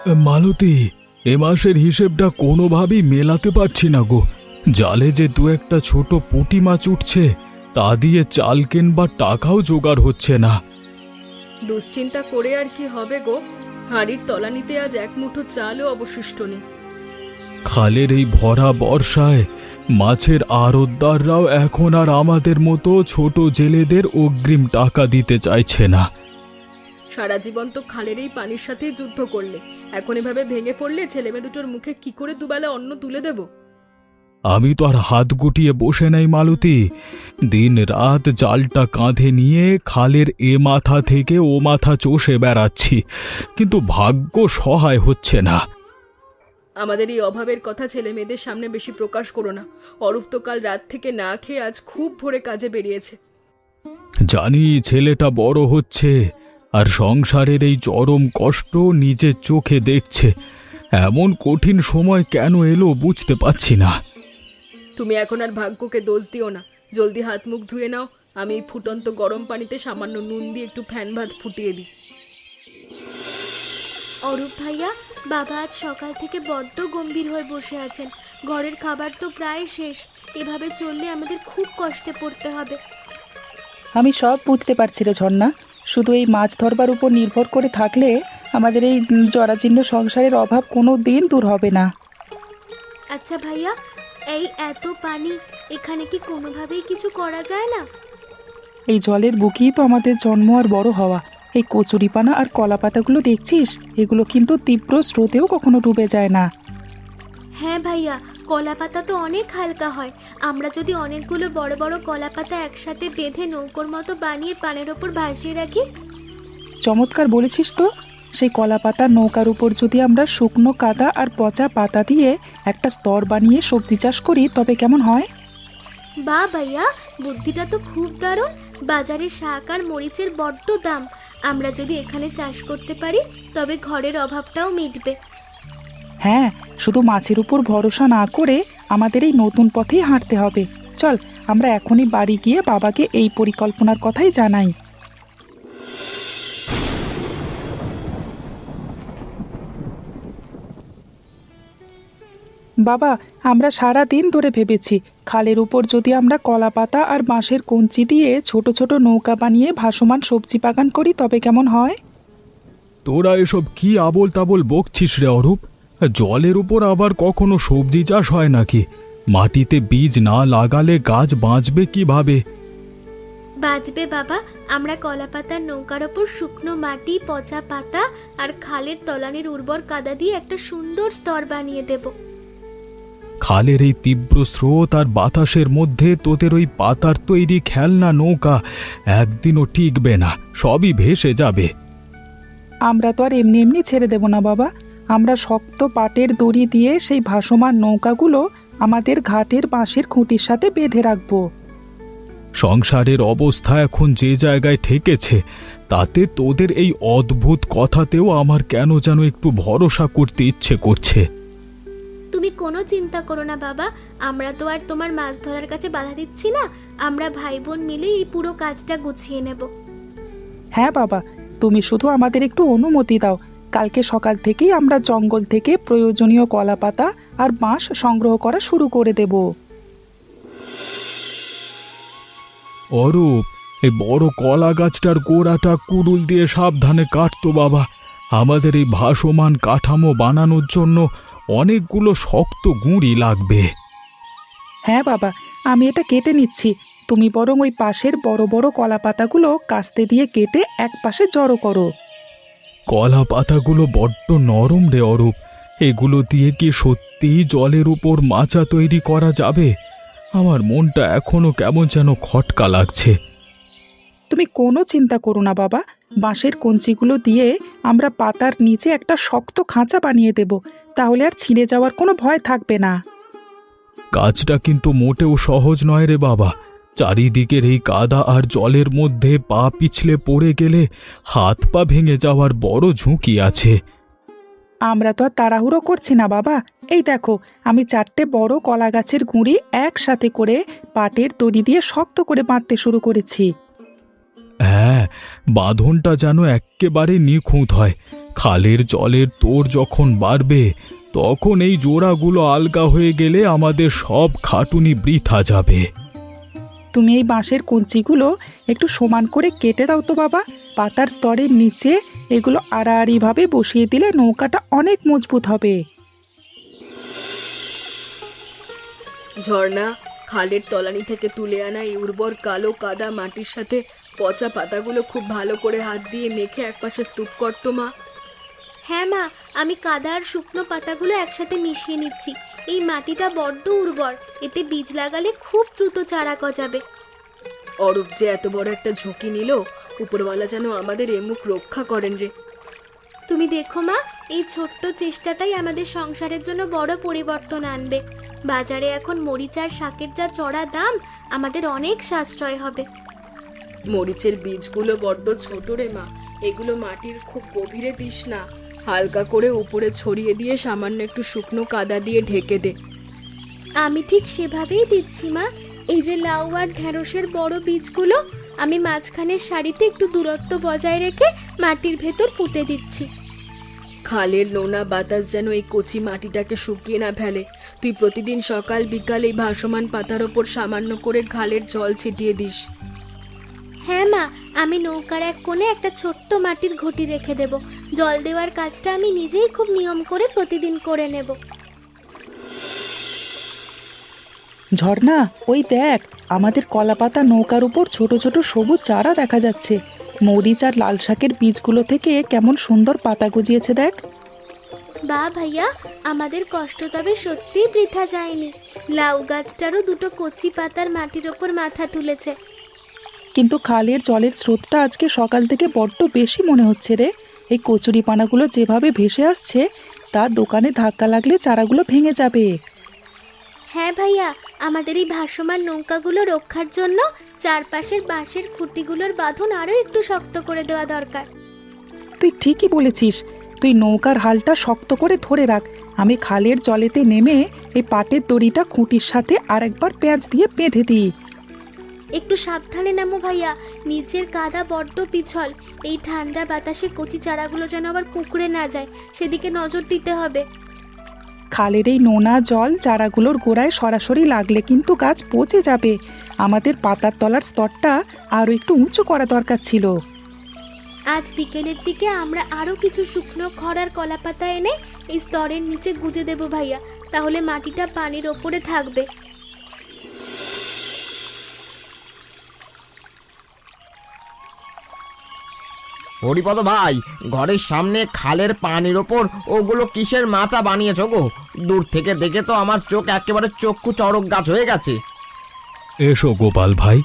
মালতী, এ মাসের হিসেবটা কোনোভাবেই মেলাতে পারছি না গো। জালে যে দু একটা ছোট পুঁটি মাছ উঠছে, তা দিয়ে চাল কেনবার টাকাও জোগাড় হচ্ছে না। দুশ্চিন্তা করে আর কি হবে গো? হাঁড়ির তলানিতে আজ এক মুঠো চালও অবশিষ্ট নেই। খালের এই ভরা বর্ষায় মাছের আড়তদাররাও এখন আর আমাদের মতো ছোট জেলেদের অগ্রিম টাকা দিতে চাইছে না। সারা জীবন তো খালের এই পানির সাথেই যুদ্ধ করলে, এখন এভাবে ভেঙে পড়লে ছেলেমেয়ে দুটোর মুখে কি করে দুবেলা অন্ন তুলে দেব? আমি তো আর হাত গুটিয়ে বসে নাই মালতী। দিন রাত জালটা কাঁধে নিয়ে খালের এ মাথা থেকে ও মাথা চষে বেড়াচ্ছি, কিন্তু ভাগ্য সহায় হচ্ছে না। আমাদের এই অভাবের কথা ছেলে মেয়েদের সামনে বেশি প্রকাশ করো না। অরূপ তো কাল রাত থেকে না খেয়ে আজ খুব ভোরে কাজে বেরিয়েছে। জানি ছেলেটা বড় হচ্ছে, আর সংসারের এই চরম কষ্ট নিজের চোখে দেখছে। এমন কঠিন সময় কেন এলো বুঝতে পারছি না। তুমি এখন আর ভাগ্যকে দোষ দিও না। জলদি হাত মুখ ধুয়ে নাও। আমি এই ফুটন্ত গরম পানিতে সামান্য নুন দিয়ে একটু ফ্যান ভাত ফুটিয়ে দিই। অরূপ ভাইয়া, বাবা আজ সকাল থেকে বড্ড গম্ভীর হয়ে বসে আছেন। ঘরের খাবার তো প্রায় শেষ। এভাবে চললে আমাদের খুব কষ্টে পড়তে হবে। আমি সব বুঝতে পারছি রে ঝর্ণা। শুধু এই মাছ ধরবার উপর নির্ভর করে থাকলে আমাদের এই জরাজীর্ণ সংসারের অভাব কোনো দিন দূর হবে না। আচ্ছা ভাইয়া, এই এত পানি, এখানে কি কোনোভাবেই কিছু করা যায় না? এই জলের বুকেই তো আমাদের জন্ম আর বড় হওয়া। এই কচুরিপানা আর কলা পাতাগুলো দেখছিস, এগুলো কিন্তু তীব্র স্রোতেও কখনো ডুবে যায় না। হ্যাঁ ভাইয়া, কলা পাতা তো অনেক হালকা হয়। আমরা যদি অনেকগুলো বড় বড় কলা পাতা একসাথে বেঁধে নৌকোর মতো বানিয়ে পানের ওপর ভাসিয়ে রাখি। চমৎকার বলেছিস তো। সেই কলা পাতার নৌকার উপর যদি আমরা শুকনো কাদা আর পচা পাতা দিয়ে একটা স্তর বানিয়ে সবজি চাষ করি, তবে কেমন হয়? বা ভাইয়া, বুদ্ধিটা তো খুব দারুণ। বাজারে শাক আর মরিচের বড্ড দাম। আমরা যদি এখানে চাষ করতে পারি, তবে ঘরের অভাবটাও মিটবে। হ্যাঁ, শুধু মাছের উপর ভরসা না করে আমাদের এই নতুন পথেই হাঁটতে হবে। চল, আমরা এখনই বাড়ি গিয়ে বাবাকে এই পরিকল্পনার কথাই জানাই। বাবা, আমরা সারা দিন ধরে ভেবেছি খালের উপর যদি আমরা কলা পাতা আর বাঁশের কঞ্চি দিয়ে ছোট ছোট নৌকা বানিয়ে ভাসমান সবজি বাগান করি, তবে কেমন হয়? তোরা এসব কি আবোল তাবোল বকছিস রে অরূপ? জলের উপর আবার কখনো সবজি চাষ হয় নাকি? মাটিতে বীজ না লাগালে গাছ বাঁচবে কিভাবে? বাঁচবে বাবা। আমরা কলা পাতার নৌকার ওপর শুকনো মাটি, পচা পাতা আর খালের তলানির উর্বর কাদা দিয়ে একটা সুন্দর স্তর বানিয়ে দেব। খালের এই তীব্র স্রোত আর বাতাসের মধ্যে তোদের ওই পাতার তৈরি খেলনা নৌকা একদিনও টিকবে না, সবই ভেসে যাবে। আমরা তো আর এমনি এমনি ছেড়ে দেব না বাবা। আমরা শক্ত পাটের দড়ি দিয়ে সেই ভাসমান নৌকাগুলো আমাদের ঘাটের বাঁশের খুঁটির সাথে বেঁধে রাখবো। সংসারের অবস্থা এখন যে জায়গায় ঠেকেছে, তাতে তোদের এই অদ্ভুত কথাতেও আমার কেন যেন একটু ভরসা করতে ইচ্ছে করছে। তুমি কোনো চিন্তা করো না বাবা। আমরা তো আর তোমার মাছ ধরার কাছে বাধা দিচ্ছি না। আমরা ভাই বোন মিলে এই পুরো কাজটা গুছিয়ে নেব। হ্যাঁ বাবা, তুমি শুধু আমাদের একটু অনুমতি দাও। কালকে সকাল থেকেই আমরা জঙ্গল থেকে প্রয়োজনীয় কলা পাতা আর বাঁশ সংগ্রহ করা শুরু করে দেব। অরূপ, এই বড় কলা গাছটার গোড়াটা কুড়ুল দিয়ে সাবধানে কাটতো বাবা। আমাদের এই ভাসমান কাঠামো বানানোর জন্য অনেকগুলো শক্ত গুঁড়ি লাগবে। হ্যাঁ বাবা, আমি এটা কেটে নিচ্ছি। তুমি বরং ওই পাশের বড় বড় কলা পাতাগুলো কাস্তে দিয়ে কেটে এক পাশে জড়ো করো। কলা পাতাগুলো বড্ড নরম রে অরূপ। এগুলো দিয়ে কি সত্যিই জলের উপর মাচা তৈরি করা যাবে? আমার মনটা এখনো কেমন যেন খটকা লাগছে। তুমি কোনো চিন্তা করো না বাবা। বাঁশের কঞ্চিগুলো দিয়ে আমরা পাতার নিচে একটা শক্ত খাঁচা বানিয়ে দেব। তাহলে আর ছিঁড়ে যাওয়ার কোনো ভয় থাকবে না। কাজটা কিন্তু মোটেও সহজ নয় রে বাবা। চারিদিকের এই কাদা আর জলের মধ্যে পা পিছলে পড়ে গেলে হাত পা ভেঙে যাওয়ার বড় ঝুঁকি আছে। আমরা তো আর তাড়াহুড়ো করছি না বাবা। এই দেখো, আমি 4টে বড় কলা গাছের গুঁড়ি একসাথে করে পাটের দড়ি দিয়ে শক্ত করে বাঁধতে শুরু করেছি। হ্যাঁ, বাঁধনটা যেন এক্কেবারে নিখুঁত হয়। খালের জলের তোর যখন বাড়বে তখন এই জোড়াগুলো আলগা হয়ে গেলে আমাদের সব খাটুনি বৃথা যাবে। তুমি এই বাঁশের কঞ্চিগুলো একটু সমান করে কেটে দাও তো বাবা। পাতার স্তরের নিচে এগুলো আড়াআড়িভাবে বসিয়ে দিলে নৌকাটা অনেক মজবুত হবে। ঝর্ণা, খালের তলানি থেকে তুলে আনা এই উর্বর কালো কাদা মাটির সাথে পচা পাতাগুলো খুব ভালো করে হাত দিয়ে মেখে একপাশে স্তূপ করতো মা। হ্যাঁ মা, আমি কাদা আর শুকনো পাতাগুলো একসাথে মিশিয়ে নিচ্ছি। এই মাটিটা বড্ড উর্বর, এতে বীজ লাগালে খুব দ্রুত চারা গজাবে। অরূপ যে এত বড় একটা ঝুঁকি নিল, উপরওয়ালা যেন আমাদের এমুখ রক্ষা করেন রে। তুমি দেখো মা, এই ছোট্ট চেষ্টাটাই আমাদের সংসারের জন্য বড় পরিবর্তন আনবে। বাজারে এখন মরিচ আর শাকের যা চড়া দাম, আমাদের অনেক সাশ্রয় হবে। মরিচের বীজগুলো বড্ড ছোট রে মা, এগুলো মাটির খুব গভীরে দিস না, হালকা করে উপরে ছড়িয়ে দিয়ে সামান্য একটু শুকনো কাদা দিয়ে ঢেকে দে। আমি ঠিক সেভাবেই দিচ্ছি মা। এই যে লাউ আর ঢেঁড়সের বড় বীজগুলো আমি মাঝখানের সারিতে একটু দূরত্ব বজায় রেখে মাটির ভেতর পুঁতে দিচ্ছি। খালের নোনা বাতাস যেন এই কচি মাটিটাকে শুকিয়ে না ফেলে। তুই প্রতিদিন সকাল বিকাল এই ভাসমান পাতার ওপর সামান্য করে খালের জল ছিটিয়ে দিস। হ্যাঁ মা, আমি নৌকার এক কোণে একটা ছোট্ট মাটির ঘটি রেখে দেব। জল দেওয়ার কাজটা আমি নিজেই খুব নিয়ম করে প্রতিদিন করে নেব। ঝর্ণা, ওই দেখ, আমাদের কলাপাতা নৌকার উপর ছোট ছোট সবুজ চারা দেখা যাচ্ছে। মরিচ আর লাল শাকের বীজগুলো থেকে কেমন সুন্দর পাতা গজিয়েছে দেখ। বা ভাইয়া, আমাদের কষ্ট তবে সত্যিই বৃথা যায়নি। লাউ গাছটারও দুটো কচি পাতার মাটির ওপর মাথা তুলেছে। কিন্তু খালের জলের স্রোতটা আজকে সকাল থেকে বড্ড বেশি মনে হচ্ছে রে। এই কচুরিপানাগুলো যেভাবে ভেসে আসছে, তার দোকানে ধাক্কা লাগলে চারাগুলো ভেঙে যাবে। হ্যাঁ ভাইয়া, আমাদের এই ভাসমান নৌকাগুলো রক্ষার জন্য চারপাশের বাঁশের খুঁটিগুলোর বাঁধন আরও একটু শক্ত করে দেওয়া দরকার। তুই ঠিকই বলেছিস। তুই নৌকার হালটা শক্ত করে ধরে রাখ, আমি খালের জলেতে নেমে এই পাটের দড়িটা খুঁটির সাথে আরেকবার পেঁয়াজ দিয়ে বেঁধে দিই। একটু সাবধানে নামো ভাইয়া, নিচের কাদা বড্ড পিছল। এই ঠান্ডা বাতাসে কচি চারাগুলো যেন আবার কুঁকড়ে না যায়, সেদিকে নজর দিতে হবে। খালের এই নোনা জল চারাগুলোর গোড়ায় সরাসরি লাগলে কিন্তু গাছ পচে যাবে। আমাদের পাতার তলার স্তরটা আরও একটু উঁচু করা দরকার ছিল। আজ বিকেলের দিকে আমরা আরও কিছু শুকনো খড় আর কলাপাতা এনে এই স্তরের নিচে গুজে দেব ভাইয়া, তাহলে মাটিটা পানির ওপরে থাকবে। হরিপদ ভাই, ঘরের সামনে খালের পানির ওপর ওগুলো কিসের মাচা বানিয়েছো গো? দূর থেকে দেখে তো আমার চোখ একেবারে চক্ষু চড়ক গাছ হয়ে গেছে। এসো গোপাল ভাই,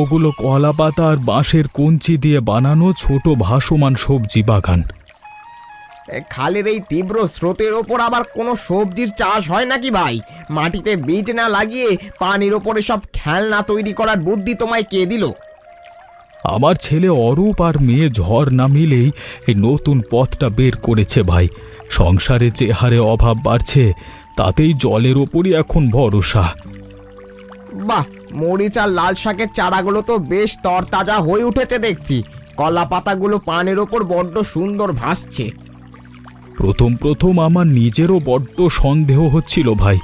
ওগুলো কলা পাতা আর বাঁশের কঞ্চি দিয়ে বানানো ছোট ভাসমান সবজি বাগান। খালের এই তীব্র স্রোতের ওপর আবার কোনো সবজির চাষ হয় নাকি ভাই? মাটিতে বীজ না লাগিয়ে পানির ওপরে সব খেলনা তৈরি করার বুদ্ধি তোমায় কে দিল? আমার ছেলে অরূপ আর মেয়ে ঝড় না মিলেই এই নতুন পথটা বের করেছে ভাই। সংসারে যে হারে অভাব বাড়ছে, তাতেই জলের ওপরই এখন ভরসা। বাহ, মরিচ আর লাল শাকের চারাগুলো তো বেশ তরতাজা হয়ে উঠেছে দেখছি। কলা পাতাগুলো পানির ওপর বড্ড সুন্দর ভাসছে। প্রথম প্রথম আমার নিজেরও বড্ড সন্দেহ হচ্ছিল ভাই,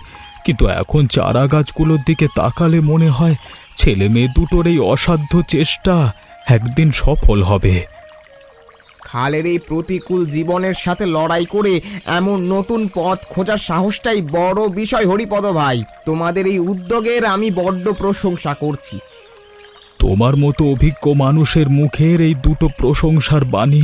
কিন্তু এখন চারা গাছগুলোর দিকে তাকালে মনে হয় ছেলে মেয়ে দুটোর এই অসাধ্য চেষ্টা একদিন সফল হবে। খালের এই প্রতিকূল জীবনের সাথে লড়াই করে এমন নতুন পথ খোঁজার সাহসটাই বড় বিষয় হরিপদ ভাই। তোমাদের এই উদ্যোগের আমি বড্ড প্রশংসা করছি। তোমার মতো অভিজ্ঞ মানুষের মুখের এই দুটো প্রশংসার বাণী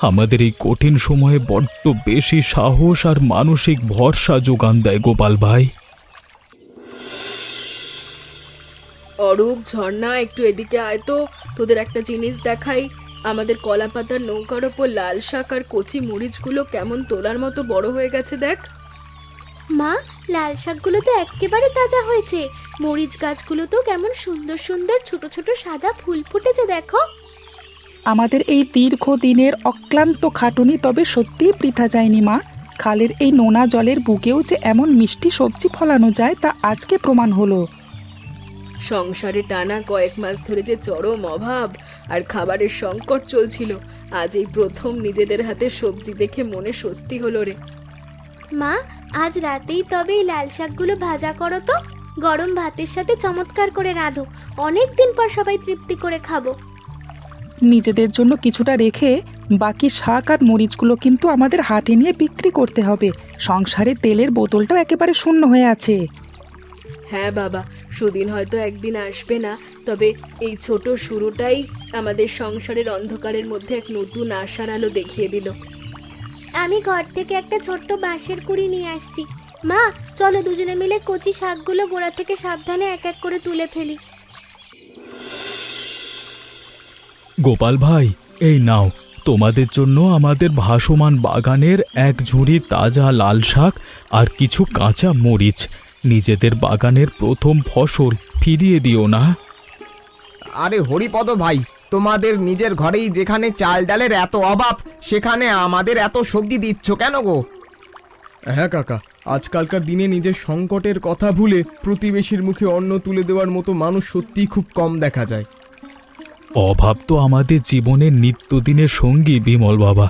আমাদের এই কঠিন সময়ে বড্ড বেশি সাহস আর মানসিক ভরসা যোগান দেয় গোপাল ভাই। অরূপ, ঝর্ণা, একটু এদিকে আয় তো, তোদের একটা জিনিস দেখাই। আমাদের কলা পাতার নৌকার ওপর লাল শাক আর কচি মরিচগুলো কেমন তোলার মতো বড় হয়ে গেছে দেখ। মা, লাল শাকগুলো তো একেবারে তাজা হয়েছে। মরিচ গাছগুলো তো কেমন সুন্দর সুন্দর ছোট ছোট সাদা ফুল ফুটেছে দেখো। আমাদের এই দীর্ঘ দিনের অক্লান্ত খাটুনি তবে সত্যিই বৃথা যায়নি মা। খালের এই নোনা জলের বুকেও যে এমন মিষ্টি সবজি ফলানো যায় তা আজকে প্রমাণ হলো। সংসারে টানা কয়েক মাস ধরে যে চরম অভাব, আর খাবারের সংকট চলছিল। আজ এই প্রথম নিজেদের হাতে সবজি দেখে মনে স্বস্তি হলো রে। মা, আজ রাতেই তবে এই লাল শাকগুলো ভাজা করো তো। গরম ভাতের সাথে চমৎকার করে রাঁধো, অনেক দিন পর সবাই তৃপ্তি করে খাবো। নিজেদের জন্য কিছুটা রেখে বাকি শাক আর মরিচগুলো কিন্তু আমাদের হাটে নিয়ে বিক্রি করতে হবে। সংসারে তেলের বোতলটাও একেবারে শূন্য হয়ে আছে। হ্যাঁ বাবা, সুদিন হয়তো একদিন আসবে না, তবে এই ছোট শুরুটাই আমাদের সংসারের অন্ধকারের মধ্যে এক নতুন আশার আলো দেখিয়ে দিল। আমি ঘর থেকে একটা ছোট্ট বাঁশের কুড়ি নিয়ে আসছি। মা, চলো দুজনে মিলে কচি শাকগুলো গোড়া থেকে সাবধানে এক এক করে তুলে ফেলি। গোপাল ভাই, এই নাও, তোমাদের জন্য আমাদের ভাসমান বাগানের এক ঝুড়ি তাজা লাল শাক আর কিছু কাঁচা মরিচ। নিজেদের বাগানের প্রথম ফসল, ফিরিয়ে দিও না। আরে হরিপদ ভাই, তোমাদের নিজের ঘরেই যেখানে চাল ডালের এত অভাব, সেখানে আমাদের এত সবজি দিচ্ছ কেন গো? হ্যাঁ কাকা, আজকালকার দিনে নিজের সংকটের কথা ভুলে প্রতিবেশীর মুখে অন্ন তুলে দেওয়ার মতো মানুষ সত্যিই খুব কম দেখা যায়। অভাব তো আমাদের জীবনের নিত্যদিনের সঙ্গী বিমল বাবা,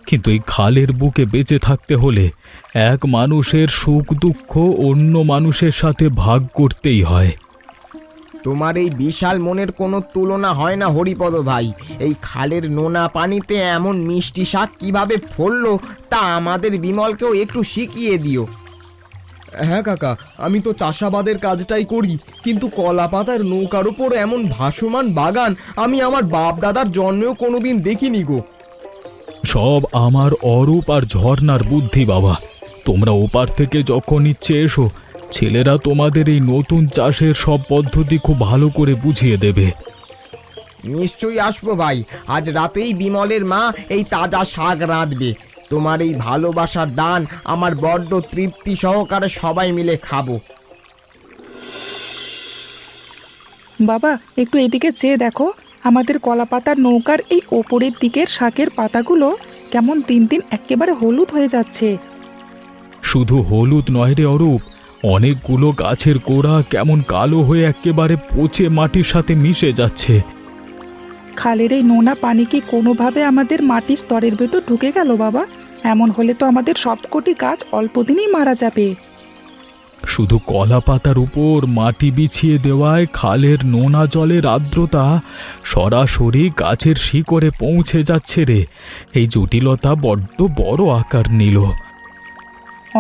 কিন্তু এই খালের বুকে বেঁচে থাকতে হলে এক মানুষের সুখ দুঃখ অন্য মানুষের সাথে ভাগ করতেই হয়। তোমার এই বিশাল মনের কোনো তুলনা হয় না হরিপদ ভাই। এই খালের নোনা পানিতে এমন মিষ্টি শাক কিভাবে ফললো তা আমাদের বিমলকেও একটু শিখিয়ে দিও। হ্যাঁ কাকা, আমি তো চাষাবাদের কাজটাই করি, কিন্তু কলা পাতার নৌকার উপর এমন ভাসমান বাগান আমি আমার বাপ দাদার জন্মেও কোনোদিন দেখিনি গো। সব আমার অরূপ আর ঝর্ণার বুদ্ধি বাবা। তোমরা ওপার থেকে যখন ইচ্ছে এসো, ছেলেরা তোমাদের এই নতুন চাষের সব পদ্ধতি খুব ভালো করে বুঝিয়ে দেবে। নিশ্চয়ই আসবো ভাই। আজ রাতেই বিমলের মা এই তাজা শাক রাঁধবে। তোমার এই ভালোবাসার দান আমার বড্ড তৃপ্তি সহকারে সবাই মিলে খাবো। বাবা, একটু এদিকে চেয়ে দেখো, আমাদের কলাপাতার নৌকার এই ওপরের দিকের শাকের পাতাগুলো কেমন দিন দিন একেবারে হলুদ হয়ে যাচ্ছে। শুধু হলুদ নয় রে অরূপ, অনেকগুলো গাছের গোড়া কেমন কালো হয়ে একেবারে পচে মাটির সাথে মিশে যাচ্ছে। খালের এই নোনা পানি কি কোনোভাবে আমাদের মাটির স্তরের ভেতর ঢুকে গেল বাবা? এমন হলে তো আমাদের সবকটি গাছ অল্প দিনেই মারা যাবে। শুধু কলা পাতার উপর মাটি বিছিয়ে দেওয়ায় খালের নোনা জলের আর্দ্রতা সরাসরি গাছের শিকড়ে পৌঁছে যাচ্ছে রে। এই জটিলতা বড্ড বড় আকার নিল।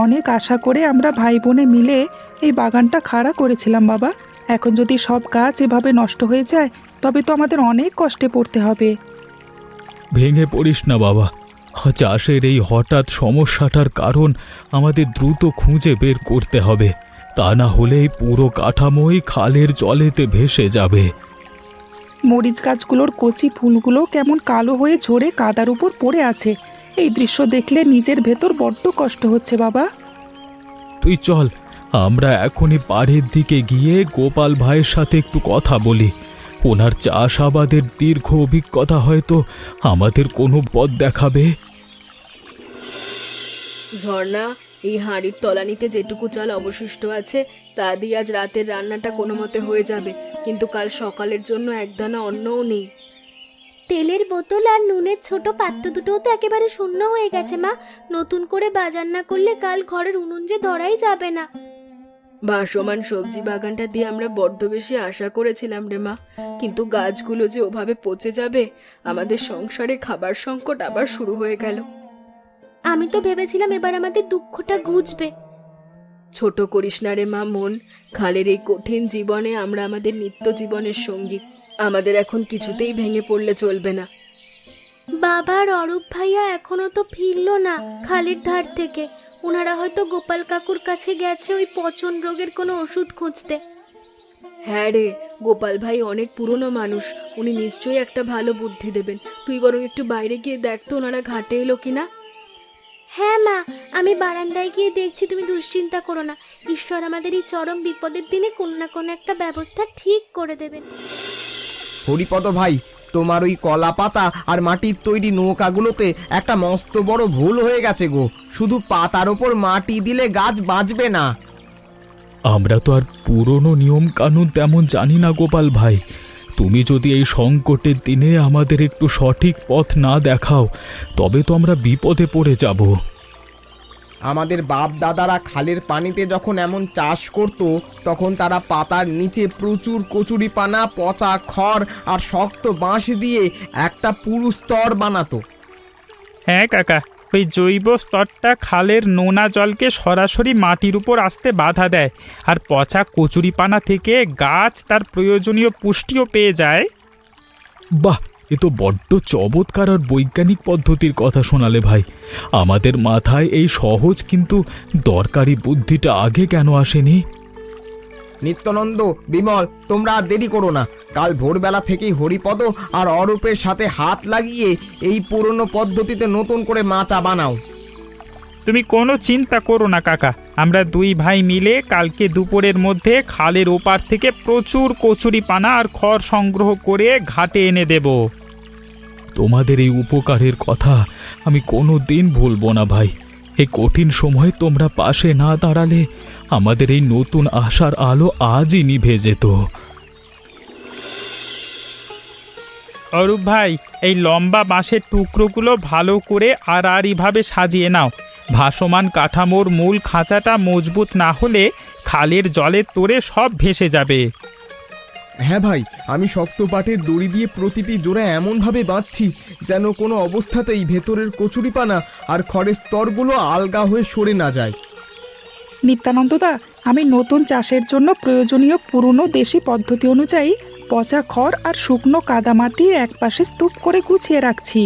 অনেক আশা করে আমরা ভাই বোনে মিলে এই বাগানটা খাড়া করেছিলাম বাবা। এখন যদি সব গাছ এভাবে নষ্ট হয়ে যায়, তবে তো আমাদের অনেক কষ্টে পড়তে হবে। ভেঙে পড়িস না বাবা, চাষের এই হঠাৎ সমস্যাটার কারণ আমাদের দ্রুত খুঁজে বের করতে হবে, তা না হলে এই পুরো কাঠামোই খালের জলেতে ভেসে যাবে। মরিচ গাছগুলোর কচি ফুলগুলো কেমন কালো হয়ে ঝরে কাদার উপর পড়ে আছে। এই দৃশ্য দেখলে নিজের ভেতর বড্ড কষ্ট হচ্ছে বাবা। তুই চল, আমরা এখনই পাড়ের দিকে গিয়ে গোপাল ভাইয়ের সাথে একটু কথা বলি। ওনার চাষাবাদের দীর্ঘ অভিজ্ঞতা হয়তো আমাদের কোনো পথ দেখাবে। ঝর্ণা, এই হাঁড়ির তলানিতে যেটুকু চাল অবশিষ্ট আছে তা দিয়ে আজ রাতের রান্নাটা কোনো মতে হয়ে যাবে, কিন্তু কাল সকালের জন্য একদানা অন্নও নেই। তেলের বোতল আর নুনের ছোট পাত্র দুটোও তো একেবারে শূন্য হয়ে গেছে মা। নতুন করে বাজার না করলে কাল ঘরের উনুন যে ধরাই যাবে না। ভাসমান সবজি বাগানটা দিয়ে আমরা বড্ড বেশি আশা করেছিলাম রে মা, কিন্তু গাছগুলো যে ওভাবে পচে যাবে, আমাদের সংসারে খাবার সংকট আবার শুরু হয়ে গেল। আমি তো ভেবেছিলাম এবার আমাদের দুঃখটা ঘুচবে। ছোট করিস না রে মা মন। খালের এই কঠিন জীবনে আমরা আমাদের নিত্য জীবনের সঙ্গী, আমাদের এখন কিছুতেই ভেঙে পড়লে চলবে না। বাবার অরূপ ভাইয়া এখনো তো ফিরলো না খালের ধার থেকে। ওনারা হয়তো গোপাল কাকুর কাছে গেছে ওই পচন রোগের কোনো ওষুধ খুঁজতে। হ্যাঁ রে, গোপাল ভাই অনেক পুরনো মানুষ, উনি নিশ্চয়ই একটা ভালো বুদ্ধি দেবেন। তুই বরং একটু বাইরে গিয়ে দেখ তো ওনারা ঘাটে এলো কিনা। হ্যাঁ মা, আমি বারান্দায় গিয়ে দেখছি, তুমি দুশ্চিন্তা করো না। ঈশ্বর আমাদের এই চরম বিপদের দিনে কোনো না কোনো একটা ব্যবস্থা ঠিক করে দেবেন। হরিপদ ভাই, তোমার ওই কলা পাতা আর মাটির তৈরি নৌকাগুলোতে একটা মস্ত বড় ভুল হয়ে গেছে গো। শুধু পাতার ওপর মাটি দিলে গাছ বাঁচবে না। আমরা তো আর পুরনো নিয়ম কানুন তেমন জানি না গোপাল ভাই, তুমি যদি এই সংকটের দিনে আমাদের একটু সঠিক পথ না দেখাও তবে তো আমরা বিপদে পড়ে যাব। আমাদের বাপ দাদারা খালের পানিতে যখন এমন চাষ করত তখন তারা পাতার নিচে প্রচুর কচুরিপানা, পচা খড় আর শক্ত বাঁশ দিয়ে একটা পুরু স্তর বানাতো। হ্যাঁ কাকা, ওই জৈব স্তরটা খালের নোনা জলকে সরাসরি মাটির উপর আসতে বাধা দেয়, আর পচা কচুরিপানা থেকে গাছ তার প্রয়োজনীয় পুষ্টিও পেয়ে যায়। বাহ, এ তো বড্ড চমৎকার আর বৈজ্ঞানিক পদ্ধতির কথা শোনালে ভাই। আমাদের মাথায় এই সহজ কিন্তু দরকারি বুদ্ধিটা আগে কেন আসেনি? নিত্যানন্দ, বিমল, তোমরা আর দেরি করো না। কাল ভোরবেলা থেকেই হরিপদ আর অরূপের সাথে হাত লাগিয়ে এই পুরনো পদ্ধতিতে নতুন করে মাচা বানাও। তুমি কোনো চিন্তা করো না কাকা, আমরা দুই ভাই মিলে কালকে দুপুরের মধ্যে খালের ওপার থেকে প্রচুর কচুরিপানা আর খড় সংগ্রহ করে ঘাটে এনে দেব। তোমাদের এই উপকারের কথা আমি কোনো দিন ভুলব না ভাই। এই কঠিন সময়ে তোমরা পাশে না দাঁড়ালে আমাদের এই নতুন আশার আলো আজই নিভে যেত। অরূপ ভাই, এই লম্বা বাঁশের টুকরোগুলো ভালো করে আড়াআড়িভাবে সাজিয়ে নাও। ভাসমান কাঠামোর মূল খাঁচাটা মজবুত না হলে খালের জলের তোড়ে সব ভেসে যাবে। হ্যাঁ ভাই, আমি শক্ত পাটের দড়ি দিয়ে প্রতিটি জোড়া এমনভাবে বাঁধছি যেন কোনো অবস্থাতেই ভেতরের কচুরিপানা আর খড়ের স্তরগুলো আলগা হয়ে সরে না যায়। নিত্যানন্দদা, আমি নতুন চাষের জন্য প্রয়োজনীয় পুরনো দেশি পদ্ধতি অনুযায়ী পচা খড় আর শুকনো কাদামাটি একপাশে স্তূপ করে গুছিয়ে রাখছি।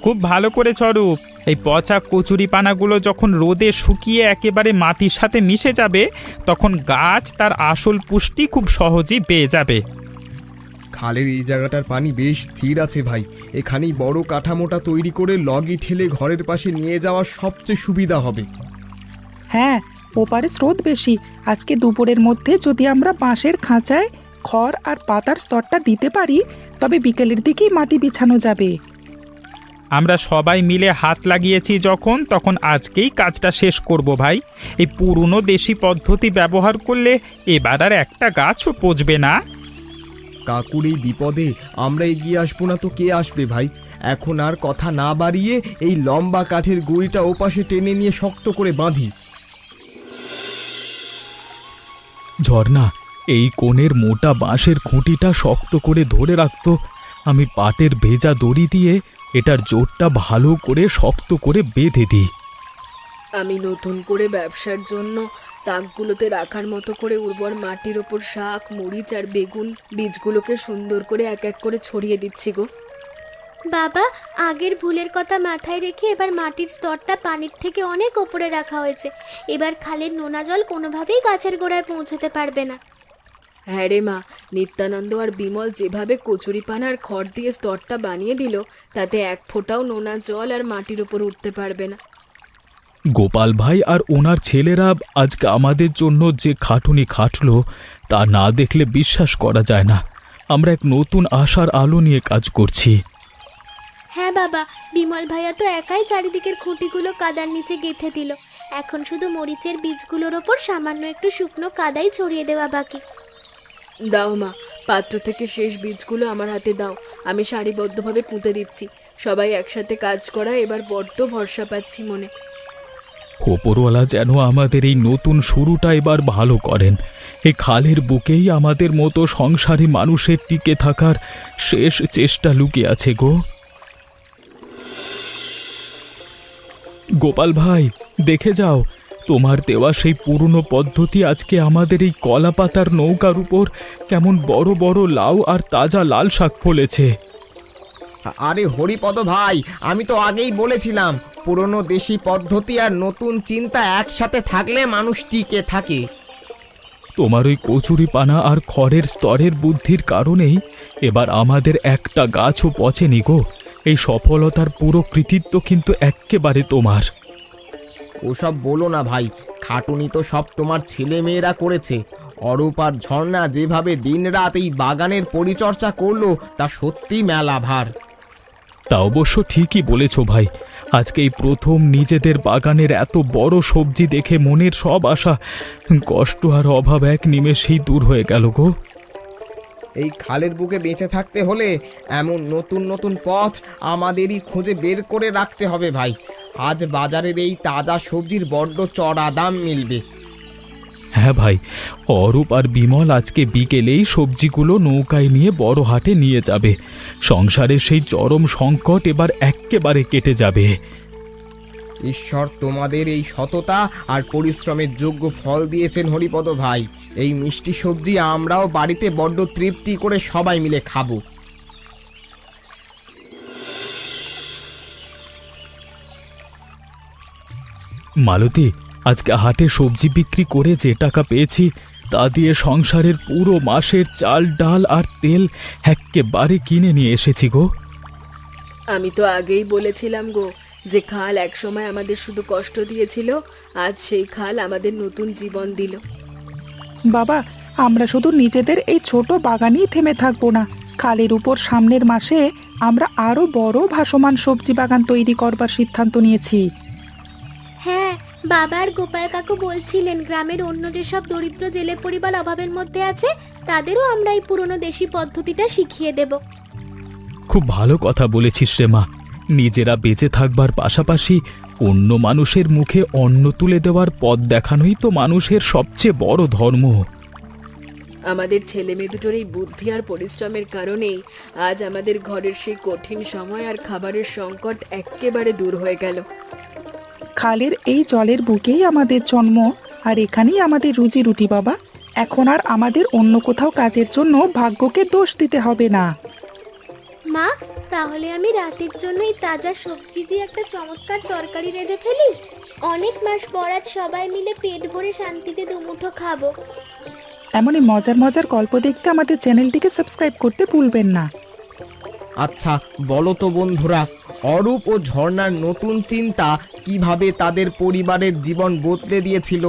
খুব ভালো করে অরূপ। এই পচা কচুরিপানাগুলো যখন রোদে শুকিয়ে একেবারে মাটির সাথে মিশে যাবে তখন গাছ তার আসল পুষ্টি খুব সহজেই পেয়ে যাবে। খালের এই জায়গাটার পানি বেশ স্থির আছে ভাই। এখানেই বড় কাঠামোটা তৈরি করে লগি ঠেলে ঘরের পাশে নিয়ে যাওয়ার সবচেয়ে সুবিধা হবে। হ্যাঁ, ওপারে স্রোত বেশি। আজকে দুপুরের মধ্যে যদি আমরা বাঁশের খাঁচায় খড় আর পাতার স্তরটা দিতে পারি তবে বিকেলের দিকেই মাটি বিছানো যাবে। আমরা সবাই মিলে হাত লাগিয়েছি যখন, তখন আজকেই কাজটা শেষ করব ভাই। এই পুরনো দেশি পদ্ধতি ব্যবহার করলে এবার আর একটা গাছও পচবে না। কাকুর এই বিপদে আমরা এগিয়ে আসবো না তো কে আসবে ভাই? এখন আর কথা না বাড়িয়ে এই লম্বা কাঠের গুঁড়িটা ওপাশে টেনে নিয়ে শক্ত করে বাঁধি। ঝর্ণা, এই কোণের মোটা বাঁশের খুঁটিটা শক্ত করে ধরে রাখতো। আমি পাটের ভেজা দড়ি দিয়ে এটার জোরটা ভালো করে শক্ত করে বেঁধে দিই। আমি নতুন করে ব্যবসার জন্য তাকগুলোতে রাখার মতো করে উর্বর মাটির ওপর শাক, মরিচ আর বেগুন বীজগুলোকে সুন্দর করে এক এক করে ছড়িয়ে দিচ্ছি গো। বাবা, আগের ভুলের কথা মাথায় রেখে এবার মাটির স্তরটা পানির থেকে অনেক ওপরে রাখা হয়েছে। এবার খালের নোনা জল কোনোভাবেই গাছের গোড়ায় পৌঁছতে পারবে না। হ্যাঁ রে মা, নিত্যানন্দ আর বিমল যেভাবে কচুরিপানা আর খড় দিয়ে স্তরটা বানিয়ে দিল তাতে এক ফোঁটাও নোনা জল আর মাটির ওপর উঠতে পারবে না। গোপাল ভাই আর ওনার ছেলেরা আজকে আমাদের জন্য যে খাটুনি খাটলো তা না দেখলে বিশ্বাস করা যায় না। আমরা এক নতুন আশার আলো নিয়ে কাজ করছি। হ্যাঁ বাবা, বিমল ভাইয়া তো একাই চারিদিকের খুঁটিগুলো কাদার নিচে গেঁথে দিল। এখন শুধু মরিচের বীজগুলোর ওপর সামান্য একটু শুকনো কাদাই ছড়িয়ে দেওয়া বাকি। দাও মা, পাত্র থেকে শেষ বীজগুলো আমার হাতে দাও। আমি সারিবদ্ধভাবে পুঁতে দিচ্ছি। সবাই একসাথে কাজ করা এবার বড্ড ভরসা পাচ্ছি মনে। ওপরওয়ালা যেন আমাদের এই নতুন শুরুটা এবার ভালো করেন। এই খালের বুকেই আমাদের মতো সংসারী মানুষের টিকে থাকার শেষ চেষ্টা লুকিয়ে আছে গো। গোপাল ভাই, দেখে যাও, তোমার দেওয়া সেই পুরনো পদ্ধতি আজকে আমাদের এই কলা পাতার নৌকার উপর কেমন বড় বড় লাউ আর তাজা লাল শাক ফলেছে। আরে হরিপদ ভাই, আমি তো আগেই বলেছিলাম পুরনো দেশি পদ্ধতি আর নতুন চিন্তা একসাথে থাকলে মানুষ টিকে থাকে। তোমার ওই কচুরিপানা আর খড়ের স্তরের বুদ্ধির কারণেই এবার আমাদের একটা গাছও পচেনি গো। এই সফলতার পুরো কৃতিত্ব কিন্তু এক্কেবারে তোমার। ওসব বলো না ভাই, খাটুনি তো সব তোমার ছেলে মেয়েরা করেছে। অরূপ আর ঝর্ণা যেভাবে দিনরাত এই বাগানের পরিচর্যা করলো তা সত্যি মেলা ভার। তা অবশ্য ঠিকই বলেছ ভাই। আজকে এই প্রথম নিজেদের বাগানের এত বড় সবজি দেখে মনের সব আশা, কষ্ট আর অভাব এক নিমেষেই দূর হয়ে গেল গো। এই খালের বুকে বেঁচে থাকতে হলে এমন নতুন নতুন পথ আমাদেরই খুঁজে বের করে রাখতে হবে ভাই। আজ বাজারের এই তাজা সবজির বড্ড চড়া দাম মিলবে। হ্যাঁ ভাই, অরূপ আর বিমল আজকে বিকেলেই সবজিগুলো নৌকায় নিয়ে বড় হাটে নিয়ে যাবে। সংসারের সেই চরম সংকট এবার এক্কেবারে কেটে যাবে। ঈশ্বর তোমাদের এই সততা আর পরিশ্রমের যোগ্য ফল দিয়েছেন হরিপদ ভাই। এই মিষ্টি সবজি আমরাও বাড়িতে বড্ড তৃপ্তি করে সবাই মিলে খাবো। মালতী, আজকে হাটে সবজি বিক্রি করে যে টাকা পেয়েছি তা দিয়ে সংসারের পুরো মাসের চাল ডাল আর তেল এক্কেবারে কিনে নিয়ে এসেছি গো। আমি তো আগেই বলেছিলাম গো যে খাল একসময় আমাদের শুধু কষ্ট দিয়েছিল, আজ সেই খাল আমাদের নতুন জীবন দিল। বাবা, আমরা শুধু নিজেদের এই ছোট বাগানেই থেমে থাকবো না। খালের উপর সামনের মাসে আমরা আরো বড় ভাসমান সবজি বাগান তৈরি করবার সিদ্ধান্ত নিয়েছি। হ্যাঁ, বাবা আর গোপাল কাকু বলছিলেন গ্রামের অন্য যেসব দরিদ্র জেলে পরিবার অভাবের মধ্যে আছে তাদেরও আমরা এই পুরনো দেশি পদ্ধতিটা শিখিয়ে দেব। খুব ভালো কথা বলেছিস রে মা। নিজেরা বেঁচে থাকবার পাশাপাশি অন্য মানুষের মুখে অন্ন তুলে দেওয়ার পথ দেখানোই তো মানুষের সবচেয়ে বড় ধর্ম। আমাদের ছেলে মেয়ে দুটোর এই বুদ্ধি আর পরিশ্রমের কারণেই আজ আমাদের ঘরের সেই কঠিন সময় আর খাবারের সংকট এক্কেবারে দূর হয়ে গেল। খালের এই জলের বুকেই আমাদের জন্ম, আর এখানেই আমাদের রুজি রুটি বাবা। এখন আর আমাদের অন্য কোথাও কাজের জন্য ভাগ্যকে দোষ দিতে হবে না। মা, তাহলে আমি রাতের জন্য এই তাজা সবজি দিয়ে একটা চমৎকার তরকারি রেঁধে ফেলি। অনেক মাস পর আজ সবাই মিলে পেট ভরে শান্তিতে দুমুঠো খাবো। এমনই মজার মজার গল্প দেখতে আমাদের চ্যানেলটিকে সাবস্ক্রাইব করতে ভুলবেন না। আচ্ছা বলো তো বন্ধুরা, অরূপ ও ঝর্ণার নতুন চিন্তা কিভাবে তাদের পরিবারের জীবন বদলে দিয়েছিল?